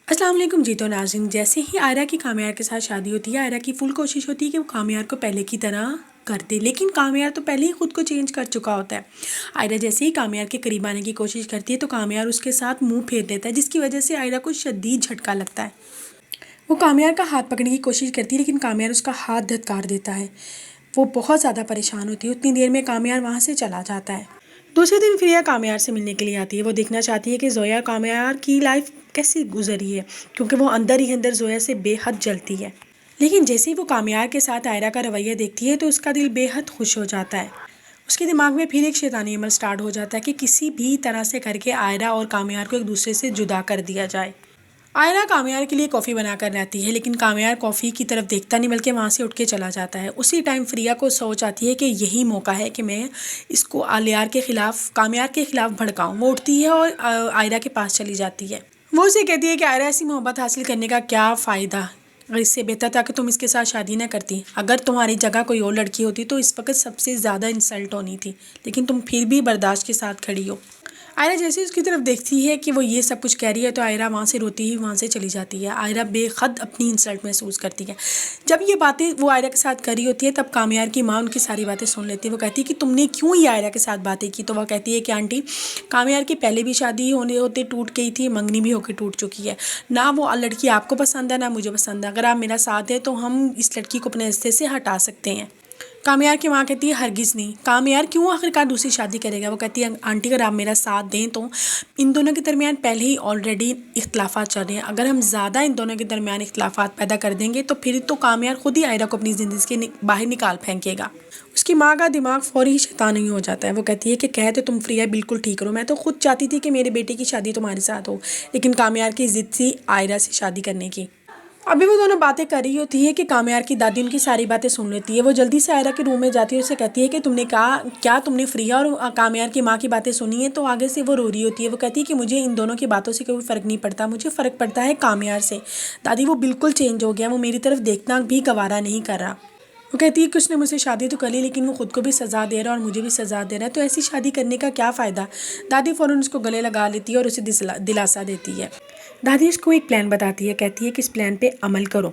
अस्सलाम वालेकुम जी। तो नाज़रीन, जैसे ही आयरा की कामयार के साथ शादी होती है, आयरा की फुल कोशिश होती है कि वो कामयार को पहले की तरह कर दे, लेकिन कामयार तो पहले ही खुद को चेंज कर चुका होता है। आयरा जैसे ही कामयार के करीब आने की कोशिश करती है तो कामयार उसके साथ मुंह फेर देता है, जिसकी वजह से आयरा को शदीद झटका लगता है। वो कामयार का हाथ पकड़ने की कोशिश करती है, लेकिन कामयार उसका हाथ धत्कार देता है। वो बहुत ज़्यादा परेशान होती है। उतनी देर में कामयार वहाँ से चला जाता है। दूसरे दिन फिर यह कामयार से मिलने के लिए आती है। वो देखना चाहती है कि ज़ोया और कामयार की लाइफ कैसी गुजरी है, क्योंकि वो अंदर ही अंदर ज़ोया से बेहद जलती है। लेकिन जैसे ही वो कामयार के साथ आयरा का रवैया देखती है तो उसका दिल बेहद खुश हो जाता है। उसके दिमाग में फिर एक शैतानी अमल स्टार्ट हो जाता है कि किसी भी तरह से करके आयरा और कामयार को एक दूसरे से जुदा कर दिया जाए। आयरा कामयार के लिए कॉफ़ी बनाकर लाती है, लेकिन कामयार कॉफ़ी की तरफ देखता नहीं बल्कि वहाँ से उठ के चला जाता है। उसी टाइम फ्रिया को सोच आती है कि यही मौका है कि मैं इसको आलियार के ख़िलाफ़ कामयार के ख़िलाफ़ भड़काऊँ। वो उठती है और आयरा के पास चली जाती है। वो उसे कहती है कि आयरा, ऐसी मोहब्बत हासिल करने का क्या फ़ायदा, अगर इससे बेहतर था कि तुम इसके साथ शादी ना करती। अगर तुम्हारी जगह कोई और लड़की होती तो इस वक्त सबसे ज़्यादा इंसल्ट होनी थी, लेकिन तुम फिर भी बर्दाश्त के साथ खड़ी हो। आयरा जैसे ही उसकी तरफ देखती है कि वो ये सब कुछ कह रही है तो आयरा वहाँ से रोती ही वहाँ से चली जाती है। आयरा बेहद अपनी इंसल्ट महसूस करती है। जब ये बातें वो आयरा के साथ कर रही होती है तब कामयार की माँ उनकी सारी बातें सुन लेती है। वो कहती है कि तुमने क्यों ये आयरा के साथ बातें की। तो वह कहती है कि आंटी, कामयार की पहले भी शादी होने होते टूट गई थी, मंगनी भी होकर टूट चुकी है। ना वो लड़की आपको पसंद है ना मुझे पसंद है। अगर आप मेरा साथ दें तो हम इस लड़की को अपने रिश्ते से हटा सकते हैं। कामयार की माँ कहती है हरगिज़ नहीं। कामयार क्यों आखिरकार दूसरी शादी करेगा। वो कहती है आंटी, अगर आप मेरा साथ दें तो इन दोनों के दरमियान पहले ही ऑलरेडी इख्तलाफात चल रहे हैं। अगर हम ज़्यादा इन दोनों के दरमियान इख्तलाफात पैदा कर देंगे तो फिर तो कामयार खुद ही आयरा को अपनी ज़िंदगी के बाहर निकाल फेंकेगा। उसकी माँ का दिमाग फौरी ही शैतानी हो जाता है। वो कहती है कि कह तो तुम फ्रिया बिल्कुल ठीक करो, मैं तो खुद चाहती थी कि मेरे बेटे की शादी तुम्हारे साथ हो, लेकिन कामयार की ज़िद थी आयरा से शादी करने की। अभी वो दोनों बातें कर रही होती है कि कामयार की दादी उनकी सारी बातें सुन लेती है। वो जल्दी से आयरा के रूम में जाती है, उसे कहती है कि तुमने कहा क्या, तुमने फ्रिया और कामयार की माँ की बातें सुनी है। तो आगे से वो रो रही होती है। वो कहती है कि मुझे इन दोनों की बातों से कोई फ़र्क नहीं पड़ता, मुझे फ़र्क पड़ता है कामयार से। दादी, वो बिल्कुल चेंज हो गया, वो मेरी तरफ देखना भी गवारा नहीं कर रहा। वो कहती है कि उसने मुझसे शादी तो कर ली, लेकिन वो खुद को भी सज़ा दे रहा है और मुझे भी सज़ा दे रहा है, तो ऐसी शादी करने का क्या फ़ायदा। दादी फ़ौरन उसको गले लगा लेती है और उसे दिलासा देती है। दादी इसको एक प्लान बताती है, कहती है कि इस प्लान पे अमल करो।